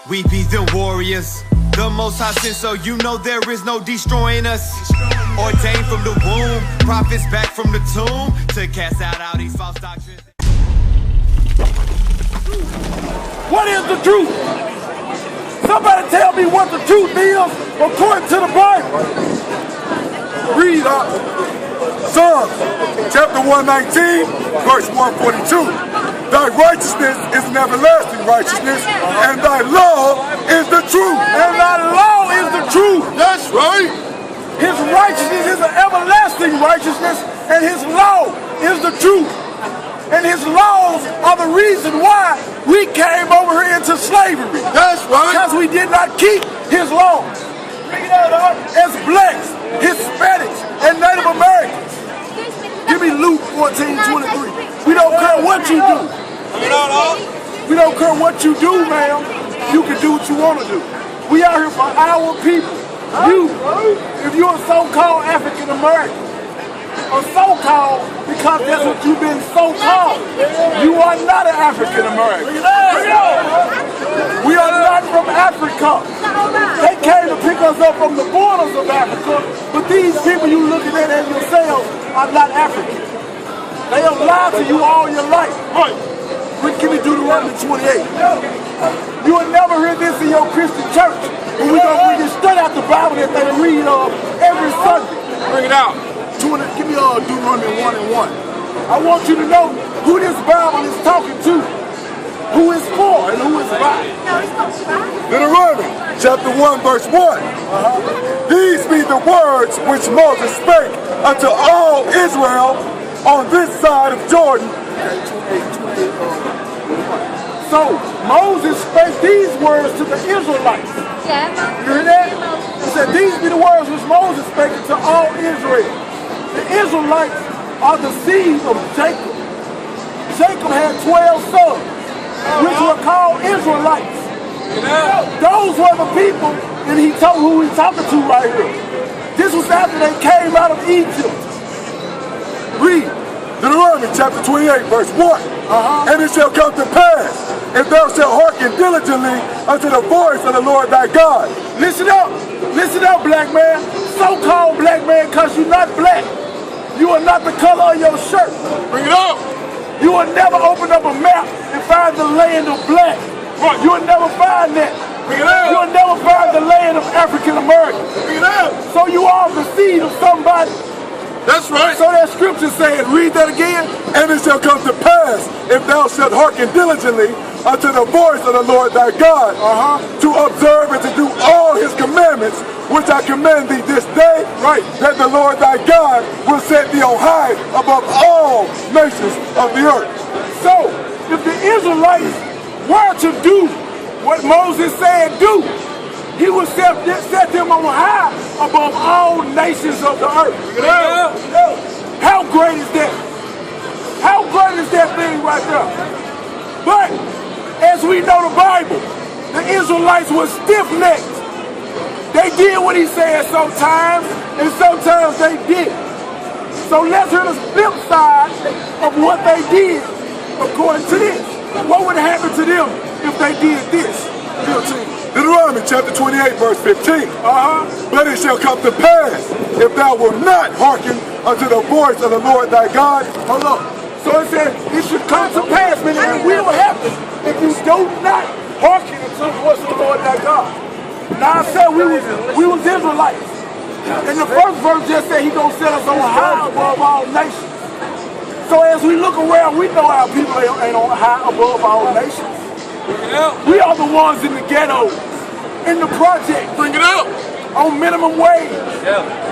We be the warriors, the most high sent, so you know there is no destroying us. Ordained from the womb, prophets back from the tomb to cast out all these false doctrines. What is the truth? Somebody tell me what the truth is according to the Bible. Read Psalms chapter 119, verse 142. Thy righteousness is an everlasting righteousness, and thy law is the truth. And thy law is the truth. That's right. His righteousness is an everlasting righteousness, and his law is the truth. And his laws are the reason why we came over here into slavery. That's right. Because we did not keep his laws. As blacks, Hispanics, and Native Americans. Give me Luke 14:23. We don't care what you do. We don't care what you do, ma'am. You can do what you want to do. We out here for our people. You, if you're a so-called African American, or so-called because that's what you've been so-called, you are not an African American. We are not from Africa. They came to pick us up from the borders of Africa, but these people you looking at as yourselves are not African. They have lied to you all your life. Give me Deuteronomy 28. You will never hear this in your Christian church, but we're going to bring it straight out the Bible that they read every Sunday. Bring it out. Give me Deuteronomy 1:1. I want you to know who this Bible is talking to, who it's for, and who it's by. Deuteronomy chapter 1, verse 1. These be the words which Moses spake unto all Israel on this side of Jordan. So Moses spake these words to the Israelites. You hear that? He said, these be the words which Moses spake to all Israel. The Israelites are the seed of Jacob. Jacob had 12 sons, which were called Israelites. Those were the people, and he told who he's talking to right here. This was after they came out of Egypt. Read Deuteronomy chapter 28, verse 1. And it shall come to pass, if thou shalt hearken diligently unto the voice of the Lord thy God. Listen up, black man. So-called black man, because you're not black. You are not the color of your shirt. Bring it up. You will never open up a map and find the land of black. You will never find that. Bring it up. You will never find the land of African Americans. Bring it up. So you are the seed of somebody. That's right. So that scripture says, read that again. And it shall come to pass, if thou shalt hearken diligently unto the voice of the Lord thy God, to observe and to do all his commandments, which I command thee this day, that the Lord thy God will set thee on high above all nations of the earth. So, if the Israelites were to do what Moses said do, he would set them on high above all nations of the earth. How great is that? How great is that thing right there? But, as we know the Bible, the Israelites were stiff-necked. They did what he said sometimes, and sometimes they didn't. So let's hear the flip side of what they did according to this. What would happen to them if they did this? Deuteronomy chapter 28, verse 15. But it shall come to pass, if thou wilt not hearken unto the voice of the Lord thy God. Hold on. So it says, it should come to pass, meaning it will happen if you do not hearken unto the voice of the Lord thy God. Now I said we was Israelites. And the first verse just said he gonna set us on high above all nations. So as we look around, we know our people ain't on high above all nations. We are the ones in the ghettos, in the project. Bring it up. On minimum wage.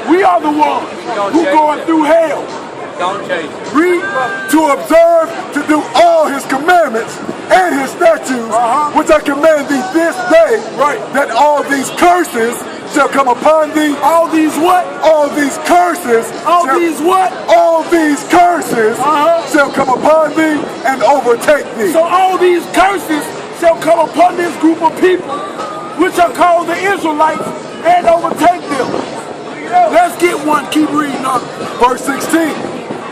We are the ones who going through hell. Read, to observe, to do all his commandments and his statutes, which I command thee this day, that all these curses shall come upon thee. All these what? All these curses. All these what? All these curses shall come upon thee and overtake thee. So all these curses shall come upon this group of people, which are called the Israelites, and overtake them. Let's get one. Keep reading on. Verse 16.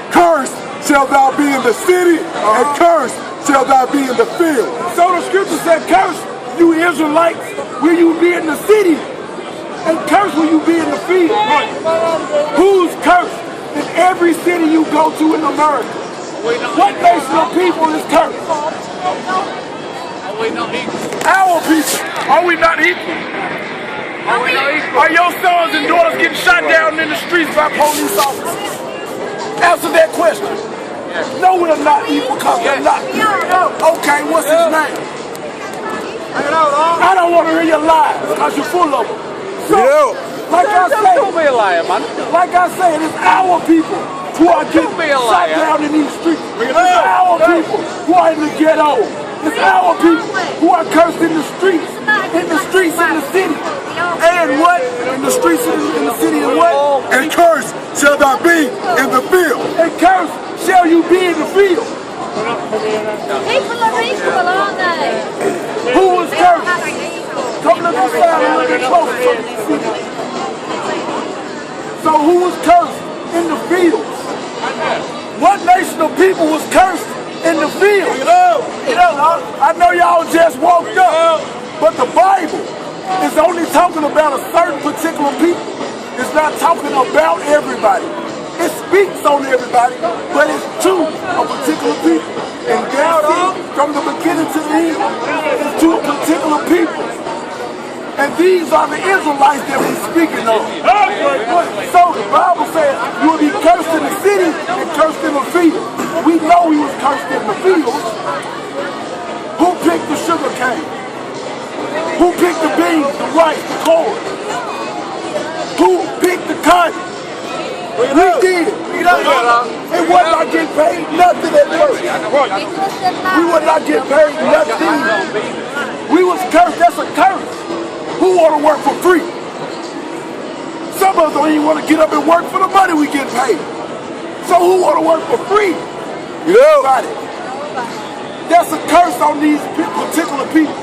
Cursed shalt thou be in the city, and cursed shalt thou be in the field. So the scripture said, curse you Israelites, will you be in the city? And cursed will you be in the field? Who's cursed in every city you go to in America? What nation of people is cursed? Our people. Are we not equal? Are your sons and daughters getting shot down in the streets by police officers? Answer that question. No, we're not equal because we're not. Okay, what's his name? I don't want to hear your lies because you're full of them. So, like I say, don't be a liar, man. Like I said, it's our people who are getting shot down in these streets. It's our people who are in the ghetto. It's our people who are cursed in the streets, in the city. And what? In the streets, in the city, and what? And cursed shall thou be in the field. And cursed shall you be in the field. People are equal, aren't they? Who was cursed? Come look inside a little bit closer so you can see. So who was cursed in the fields? What nation of people was cursed in the field? I know y'all just walked up, but the Bible is only talking about a certain particular people. It's not talking about everybody. It speaks on everybody, but it's to a particular people. And God, from the beginning to the end, it's to a particular people. And these are the Israelites that we're speaking of. So the Bible says you will be cursed in the city and cursed in the field. We know he was cursed in the fields. Who picked the sugar cane? Who picked the beans, the rice, the corn? Who picked the cotton? We did. It was not getting paid nothing at first. We would not get paid nothing. We was cursed. That's a curse. Who want to work for free? Some of us don't even want to get up and work for the money we get paid. So who want to work for free? Everybody. That's a curse on these particular people,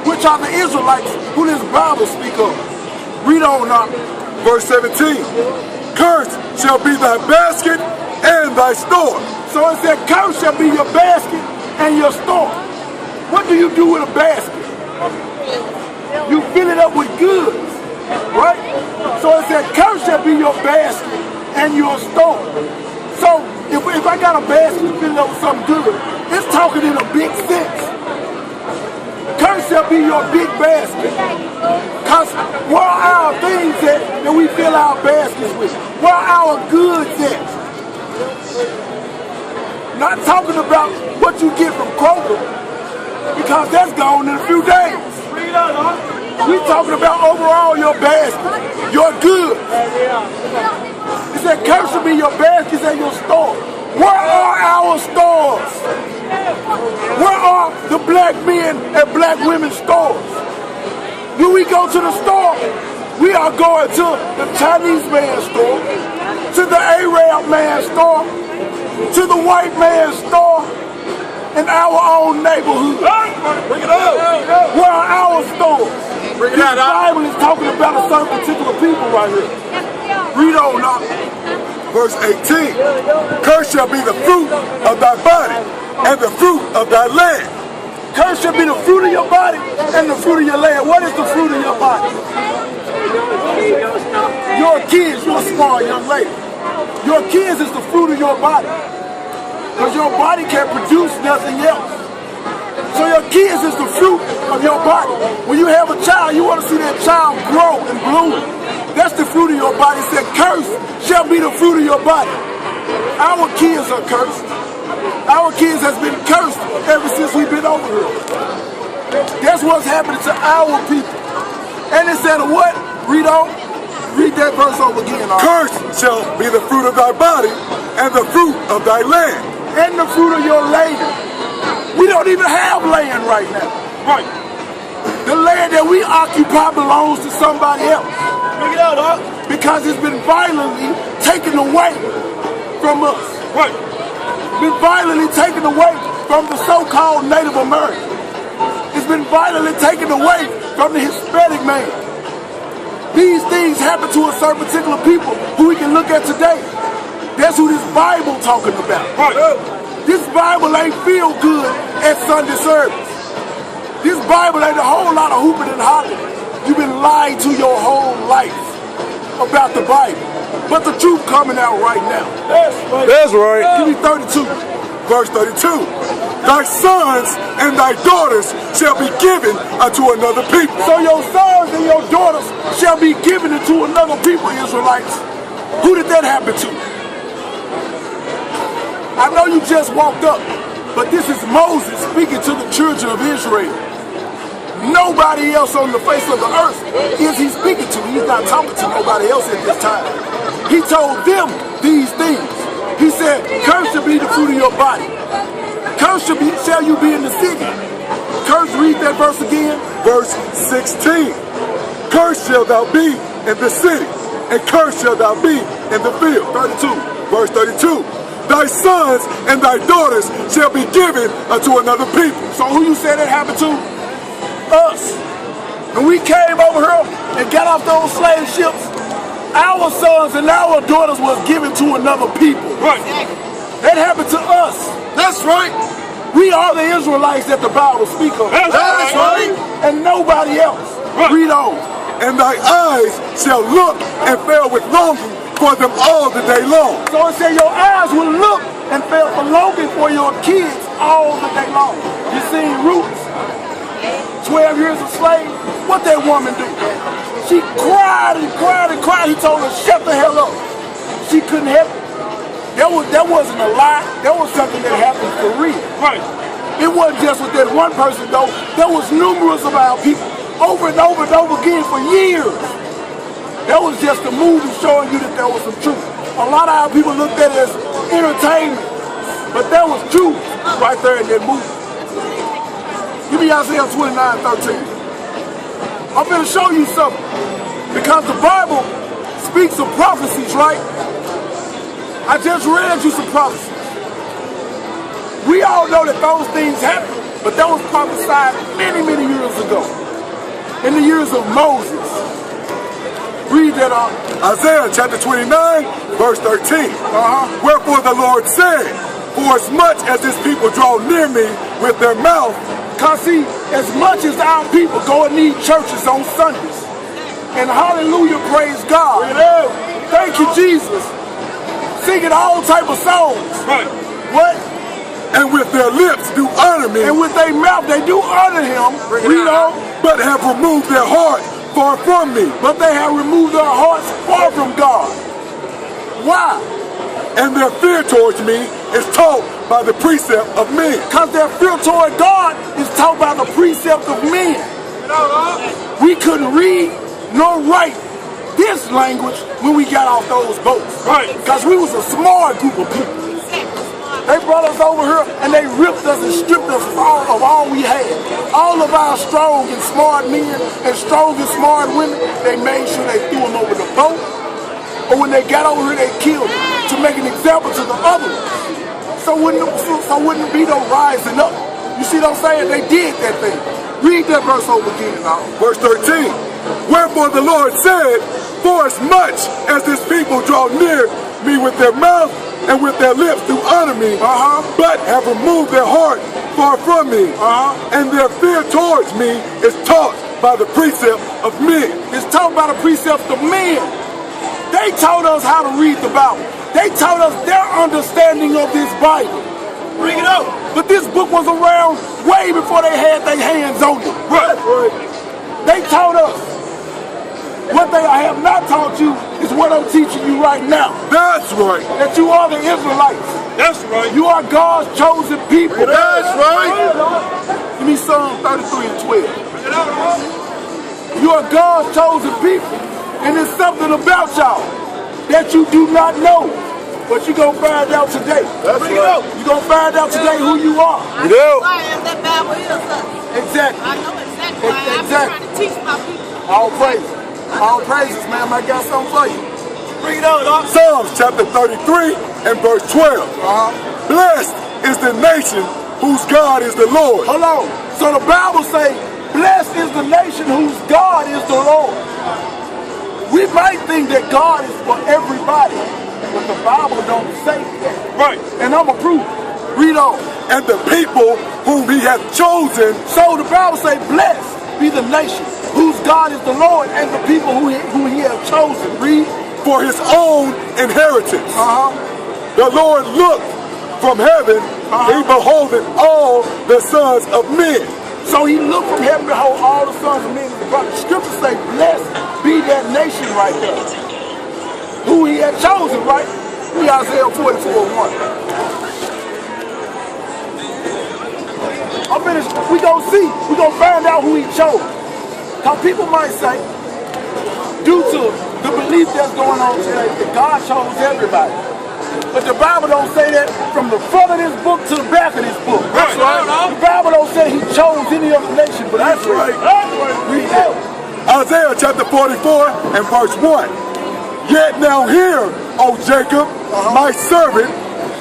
which are the Israelites who this Bible speak of. Read on now. Verse 17. Cursed shall be thy basket and thy store. So it said, cursed shall be your basket and your store. What do you do with a basket? You fill it up with goods, right? So it said, cursed shall be your basket and your store. So if I got a basket filled up with something good, it's talking in a big sense. Cursed shall be your big basket. Because where are our things that we fill our baskets with? Where are our goods at? Not talking about what you get from Kroger, because that's gone in a few days. We're talking about overall your basket, your goods. It said, cursed shall be your baskets and your store. Where are our stores? Where are the black men and black women's stores? When we go to the store, we are going to the Chinese man's store, to the Arab man's store, to the white man's store, in our own neighborhood. Bring it up. Where are our stores? Bring it This out. Bible is talking about a certain particular people right here. Read on now. Verse 18. Cursed shall be the fruit of thy body and the fruit of thy land. Cursed shall be the fruit of your body and the fruit of your land. What is the fruit of your body? Your kids, you're a small young lady. Your kids is the fruit of your body. Because your body can't produce nothing else. So your kids is the fruit of your body. When you have a child, you want to see that child grow and bloom. That's the fruit of your body. It said, cursed shall be the fruit of your body. Our kids are cursed. Our kids has been cursed ever since we've been over here. That's what's happening to our people. And it said what? Read on. Read that verse over again. Cursed shall be the fruit of thy body and the fruit of thy land. And the fruit of your land. We don't even have land right now. Right. The land that we occupy belongs to somebody else. Because it's been violently taken away from us. Right. Been violently taken away from the so-called Native American. It's been violently taken away from the Hispanic man. These things happen to a certain particular people who we can look at today. That's who this Bible talking about. Right. This Bible ain't feel good at Sunday service. This Bible ain't a whole lot of hooping and hollering. You've been lied to your whole life about the Bible. But the truth coming out right now. That's right. Give me 32. Verse 32. Thy sons and thy daughters shall be given unto another people. So your sons and your daughters shall be given into another people, Israelites. Who did that happen to? I know you just walked up, but this is Moses speaking to the children of Israel. Nobody else on the face of the earth is he speaking to. He's not talking to nobody else at this time. He told them these things. He said, cursed shall be the fruit of your body. Cursed shall you be in the city. Cursed, read that verse again. Verse 16. Cursed shalt thou be in the city, and cursed shalt thou be in the field. 32. Verse 32. Thy sons and thy daughters shall be given unto another people. So who you said that happened to? Us. When we came over here and got off those slave ships, our sons and our daughters was given to another people. Right. That happened to us. That's right. We are the Israelites that the Bible speaks of. That's right. And nobody else. Right. Read on. And thy eyes shall look and fail with longing for them all the day long. So it said your eyes will look and fail for longing for your kids all the day long. You seen Roots, 12 years a slave. What that woman do? She cried and cried and cried. He told her, shut the hell up. She couldn't help it. That wasn't a lie. That was something that happened for real. Right. It wasn't just with that one person though. There was numerous of our people over and over and over again for years. That was just a movie showing you that there was some truth. A lot of our people looked at it as entertainment, but there was truth right there in that movie. Give me Isaiah 29:13. I'm going to show you something. Because the Bible speaks of prophecies, right? I just read you some prophecies. We all know that those things happened, but that was prophesied many, many years ago. In the years of Moses. Read that up. Isaiah chapter 29, verse 13. Wherefore the Lord said, for as much as this people draw near me with their mouth. Because see, as much as our people go and need churches on Sundays, and hallelujah, praise God. Thank you, Jesus. Singing all type of songs. Right. What? And with their lips do honor me. And with their mouth they do honor him. Read on. But have removed their heart far from me. But they have removed their hearts far from God. Why? And their fear towards me is taught by the precept of men. Because their fear toward God is taught by the precept of men. We couldn't read nor write this language when we got off those boats. Right. Because we was a smart group of people. They brought us over here and they ripped us and stripped us of all we had. All of our strong and smart men and strong and smart women, they made sure they threw them over the boat. Or when they got over here, they killed them to make an example to the others. So wouldn't be no rising up. You see what I'm saying? They did that thing. Read that verse over again now. Verse 13. Wherefore the Lord said, for as much as this people draw near me with their mouth and with their lips do honor me, but have removed their heart far from me, and their fear towards me is taught by the precept of men. It's taught by the precept of men. They taught us how to read the Bible. They taught us their understanding of this Bible. Bring it up. But this book was around way before they had their hands on it. Right. They taught us. What they have not taught you is what I'm teaching you right now. That's right. That you are the Israelites. That's right. You are God's chosen people. That's right. Give me Psalm 33 and 12. You are God's chosen people. And there's something about y'all that you do not know. But you're going to find out today. That's right. You're going to find out today who you are. You do. Exactly. I know exactly why I'm trying to teach my people. All praises. All praises, ma'am. I got something for you. Bring it on, dog. Psalms chapter 33 and verse 12. Blessed is the nation whose God is the Lord. Hold on. So the Bible says, blessed is the nation whose God is the Lord. We might think that God is for everybody, but the Bible don't say that. Right. And I'm a proof. Read on. And the people whom he hath chosen. So the Bible say, blessed be the nation whose God is the Lord, and the people who he hath chosen. Read. For his own inheritance. The Lord looked from heaven, he beholdeth all the sons of men. So he looked from heaven, behold all the sons of men. But the scriptures say, blessed be that nation right there, who he had chosen, right? Read Isaiah 44:1. I'm finished. We gonna see. We gonna find out who he chose. Because people might say, due to the belief that's going on today, that God chose everybody. But the Bible don't say that from the front of this book to the back of this book. That's right. The Bible don't say he chose any other nation, but that's right. Read that. Isaiah chapter 44 and verse 1. Yet now hear, O Jacob, my servant,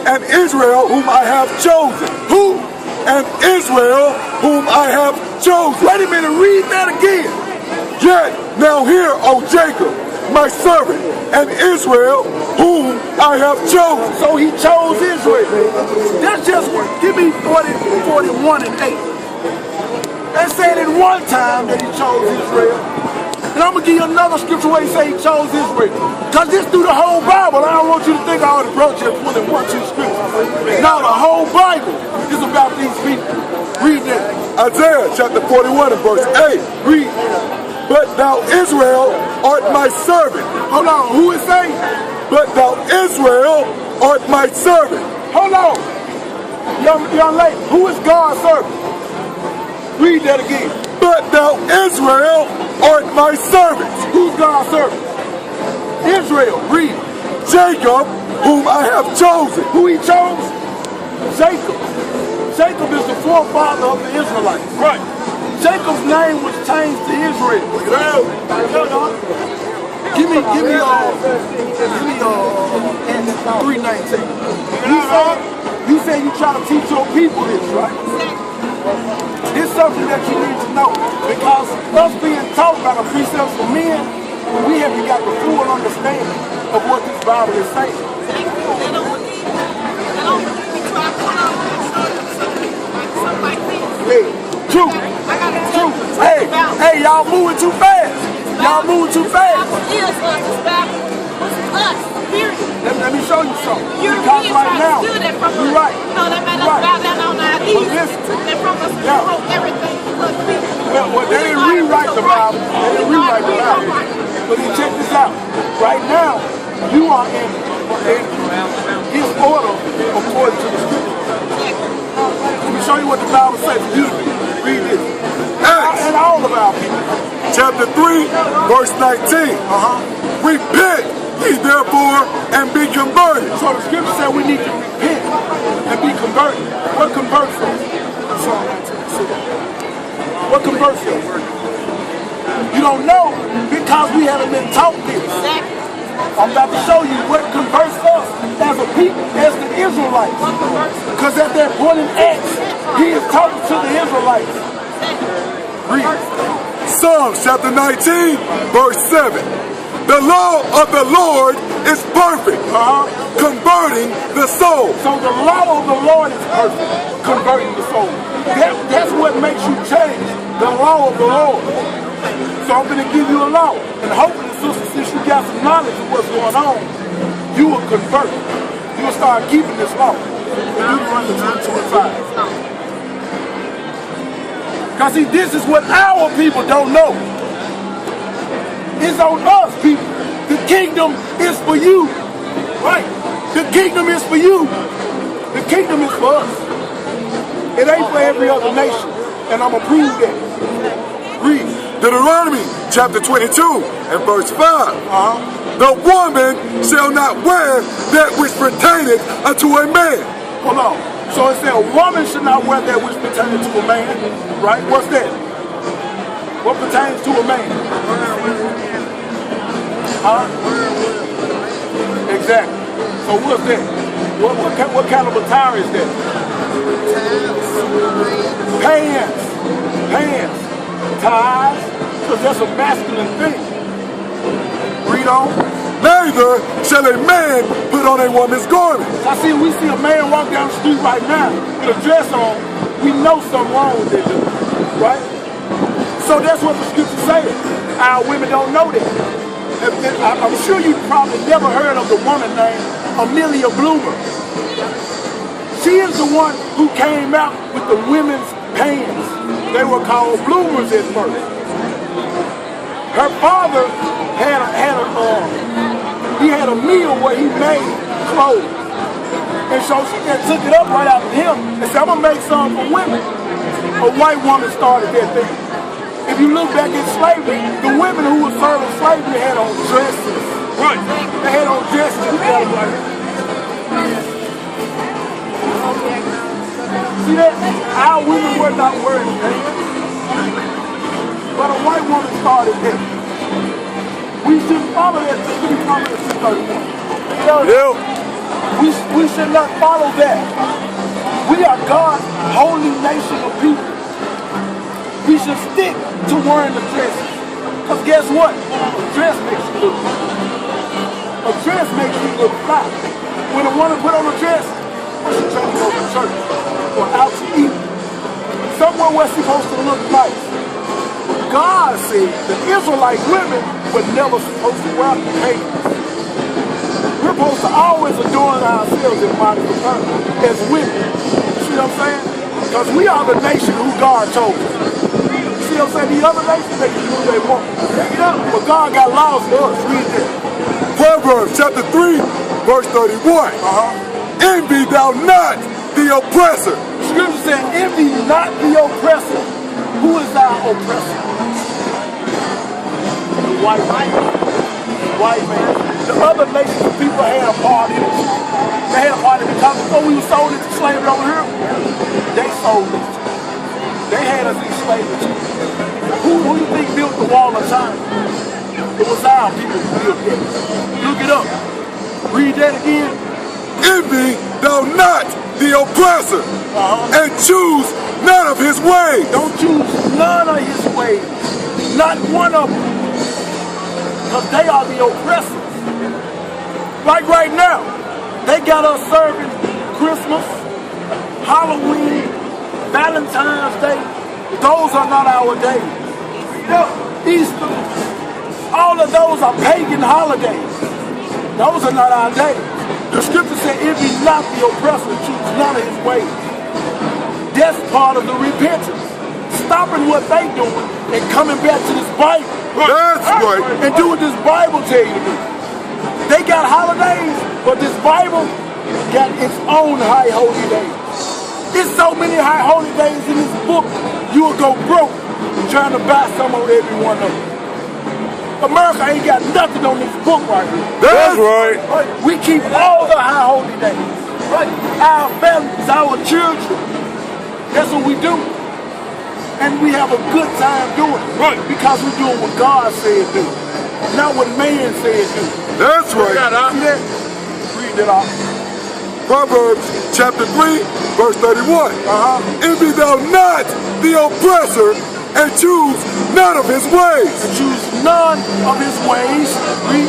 and Israel whom I have chosen. Who? And Israel whom I have chosen. Wait a minute, read that again. Yet now hear, O Jacob, my servant, and Israel whom I have chosen. So he chose Israel. That's just, give me 41 and 8. They said in one time that he chose Israel. And I'm going to give you another scripture where he say he chose Israel. Because this through the whole Bible. I don't want you to think I already brought you 21, 2 scriptures. No, the whole Bible is about these people. Read that. Isaiah chapter 41 and verse 8. Read. But thou Israel art my servant. Hold on, who is saying? But thou Israel art my servant. Hold on. Young lady, who is God's servant? Read that again. But thou Israel art my servant. Who's God's servant? Israel. Read. Jacob, whom I have chosen. Who he chose? Jacob. Jacob is the forefather of the Israelites. Right. Jacob's name was changed to Israel. Give me 3:19. You say you try to teach your people this, right? It's something that you need to know, because us being taught by the precepts of men, we haven't got the full understanding of what this Bible is saying. True. Hey, y'all moving too fast. Y'all moving too fast. Let me show you something. Because right now, you're right. No, they made us bow down on our knees. They from us wrote everything. Well, they didn't rewrite the Bible. They didn't rewrite the Bible. But check this out. Right now, you are in his order according to the scripture. Let me show you what the Bible says. Read this. And all of our people. Chapter 3, verse 19. Repent ye therefore and be converted. So the scripture said we need to repent and be converted. What converts us? Psalm 19:6. What converts us? You don't know because we haven't been taught this. I'm about to show you what converts us as a people, as the Israelites. Because at that point in Acts, he is talking to the Israelites. Read. Psalms chapter 19, verse 7. The law of the Lord is perfect, converting the soul. So the law of the Lord is perfect, converting the soul. That's what makes you change, the law of the Lord. So I'm going to give you a law, and hopefully, sister, since you got some knowledge of what's going on, you will convert. You will start keeping this law. Deuteronomy 22:5. Because see, this is what our people don't know. It's on us, people. The kingdom is for you. Right? The kingdom is for you. The kingdom is for us. It ain't for every other nation. And I'm going to prove that. Read. Deuteronomy chapter 22 and verse 5. The woman shall not wear that which pertaineth unto a man. Hold on. So it said a woman should not wear that which pertains to a man. Right? What's that? What pertains to a man? Exactly. So what's that? What kind of attire is that? Pants. Ties. Because that's a masculine thing. Read on. Neither shall a man put on a woman's garment. I see, we see a man walk down the street right now with a dress on, we know something wrong with that dude, right? So that's what the scripture says. Our women don't know that. I'm sure you probably never heard of the woman named Amelia Bloomer. She is the one who came out with the women's pants. They were called bloomers at first. Her father had a meal where he made clothes. And so she just took it up right after him and said, I'm gonna make some for women. A white woman started that thing. If you look back at slavery, the women who were serving slavery had on dresses. Right. They had on dresses. See that? Our women were not wearing pants. But a white woman started that. We should follow that. We should not follow that. We are God's holy nation of people. We should stick to wearing the dresses. Because guess what? A dress makes you look good. A dress makes you look fly. When a woman put on a dress, she's trying to go to church or out to eat. Somewhere where she's supposed to look nice. God said the Israelite women were never supposed to wear pants. We're supposed to always adorn ourselves in body as women. See what I'm saying? Because we are the nation who God chose. See what I'm saying? The other nations, they can do what they want. But God got laws for us. Read that. Proverbs chapter 3, verse 31. Envy thou not the oppressor. Scripture said, envy not the oppressor. Who is our oppressor? The white man. White man. The other nations of people had a part in it. They had a part in it because before we were sold into slavery over here, they sold us. They had us in slavery. Who do you think built the wall of China? It was our people who built it. Look it up. Read that again. Envy thou not the oppressor, and choose none of his ways. Don't choose none of his ways. Not one of them. Because they are the oppressors. Like right now, they got us serving Christmas, Halloween, Valentine's Day. Those are not our days. Easter, all of those are pagan holidays. Those are not our days. The scripture said, if he's not the oppressor, choose none of his ways. That's part of the repentance. Stopping what they doing and coming back to this Bible. That's right. And do what this Bible tell you to do. They got holidays, but this Bible got its own high holy days. There's so many high holy days in this book, you will go broke trying to buy some of every one of them. America ain't got nothing on this book right here. That's right. We keep all the high holy days. Right? Our families, our children. That's what we do. And we have a good time doing it. Right. Because we're doing what God said do. Not what man said do. That's right. See that? Read that off. Proverbs chapter 3, verse 31. Envy thou not the oppressor, and choose none of his ways. And choose none of his ways. Read.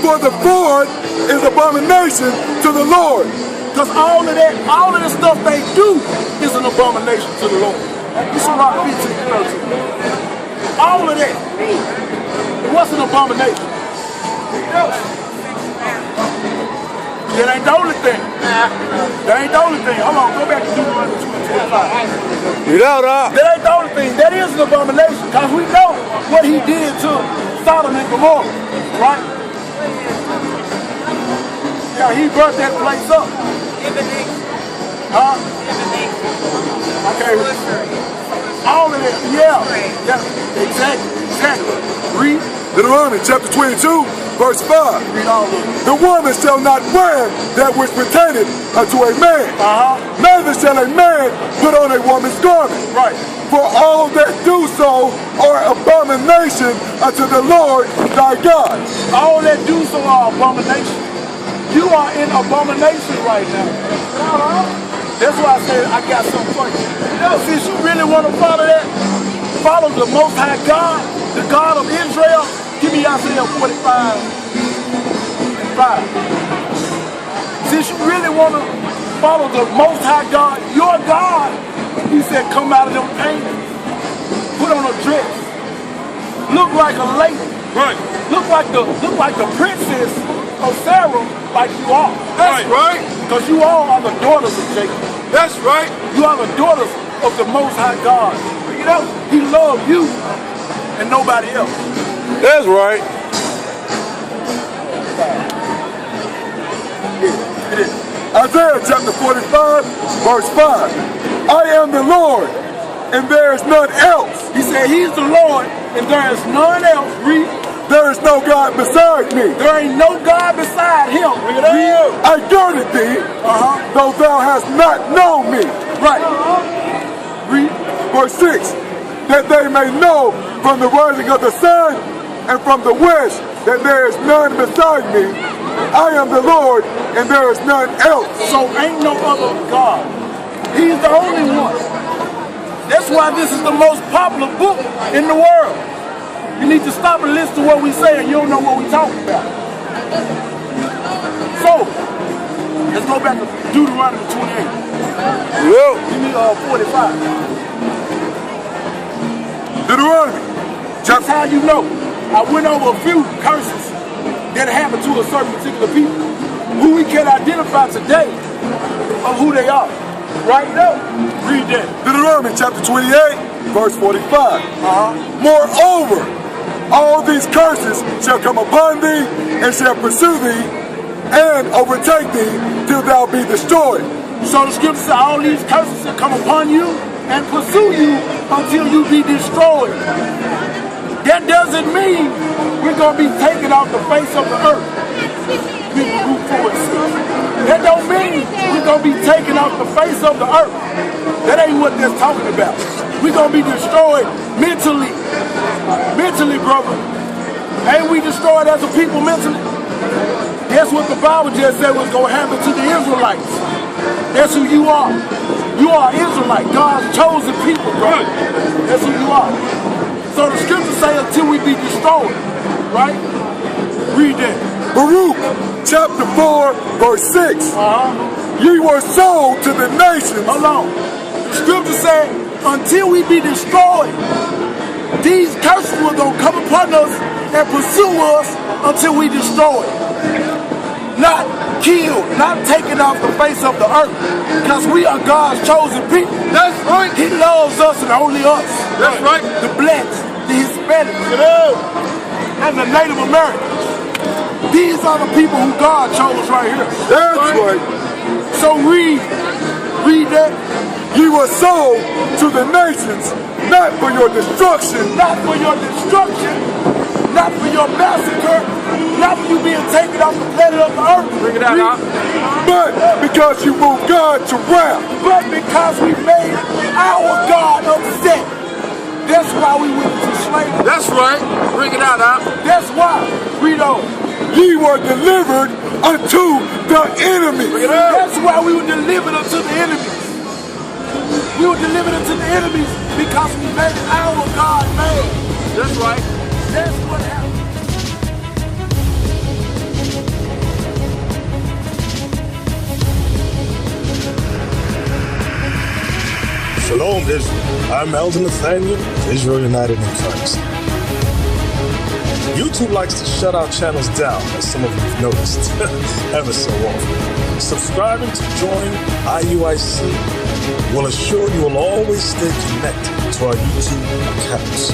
For the forward is abomination to the Lord. Because all of the stuff they do is an abomination to the Lord. You should rock 15 and 13. All of that. What's an abomination? That ain't the only thing. That ain't the only thing. Hold on, go back to Deuteronomy 2:25. That ain't the only thing. That is an abomination, because we know what he did to Sodom and Gomorrah, right? Yeah, he burnt that place up. Huh? Okay. All of that, yeah, exactly. Read. Deuteronomy chapter 22, verse 5. Read all of it. The woman shall not wear that which pertaineth unto a man. Neither shall a man put on a woman's garment. Right. For all that do so are abomination unto the Lord thy God. All that do so are abomination. You are in abomination right now. That's why I said I got something for you. Since you really want to follow that, follow the Most High God, the God of Israel. Give me Isaiah 45. 45. Since you really want to follow the Most High God, your God, he said, come out of them paintings. Put on a dress. Look like a lady. Right. Look like the princess of Sarah, like you are. That's right. Because you all are the daughters of Jacob. That's right. You are the daughters of the Most High God. You know, he loved you and nobody else. That's right. Yeah, it is. Isaiah chapter 45, verse 5. I am the Lord, and there is none else. He said he's the Lord, and there is none else. Read. There is no God beside me. There ain't no God beside him. I girded thee, though thou hast not known me. Right. Read. Verse 6. That they may know from the rising of the sun and from the west that there is none beside me. I am the Lord, and there is none else. So ain't no other God. He's the only one. That's why this is the most popular book in the world. You need to stop and listen to what we say, and you don't know what we talking about. So, let's go back to Deuteronomy 28. Give me 45. Deuteronomy. That's how you know. I went over a few curses that happened to a certain particular people who we can identify today of who they are. Right now. Read that. Deuteronomy chapter 28, verse 45. Moreover, all these curses shall come upon thee and shall pursue thee and overtake thee till thou be destroyed. So the scripture says all these curses shall come upon you and pursue you until you be destroyed. That doesn't mean we're going to be taken off the face of the earth. That don't mean we're going to be taken off the face of the earth. That ain't what that's talking about. We're going to be destroyed mentally. Mentally, brother. Ain't we destroyed as a people mentally? That's what the Bible just said was going to happen to the Israelites. That's who you are. You are Israelite, God's chosen people, brother. That's who you are. So the scriptures say until we be destroyed, right? Read that. Baruch chapter 4, verse 6. Ye were sold to the nations. Hold on. The scripture said until we be destroyed, these curses were going to come upon us and pursue us until we destroyed. Not killed, not taken off the face of the earth, because we are God's chosen people. That's right. He loves us and only us. That's right. The blacks, the Hispanics, and the Native Americans. These are the people who God chose right here. That's right. So read that. Ye were sold to the nations, not for your destruction. Not for your destruction, not for your massacre, not for you being taken off the planet of the earth. Bring it out. But because you moved God to wrath. But because we made our God upset. That's why we went into slavery. That's right. Bring it out. That's why. Read on. Ye were delivered unto the enemy. That's why we were delivered unto the enemies. We were delivered unto the enemies because we made our God mad. That's right. That's what happened. Shalom, Israel. I'm Elder Nathaniel of Israel United in Christ. YouTube likes to shut our channels down, as some of you have noticed, ever so often. Subscribing to join IUIC will assure you will always stay connected to our YouTube accounts.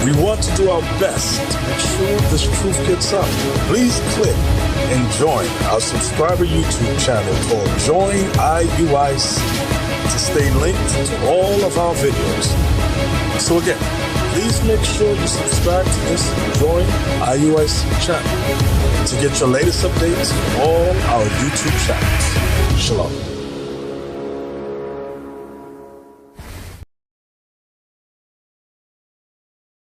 We want to do our best to make sure this truth gets out. Please click and join our subscriber YouTube channel called Join IUIC to stay linked to all of our videos. So again, please make sure you subscribe to this Join IUIC channel to get your latest updates on all our YouTube channels. Shalom.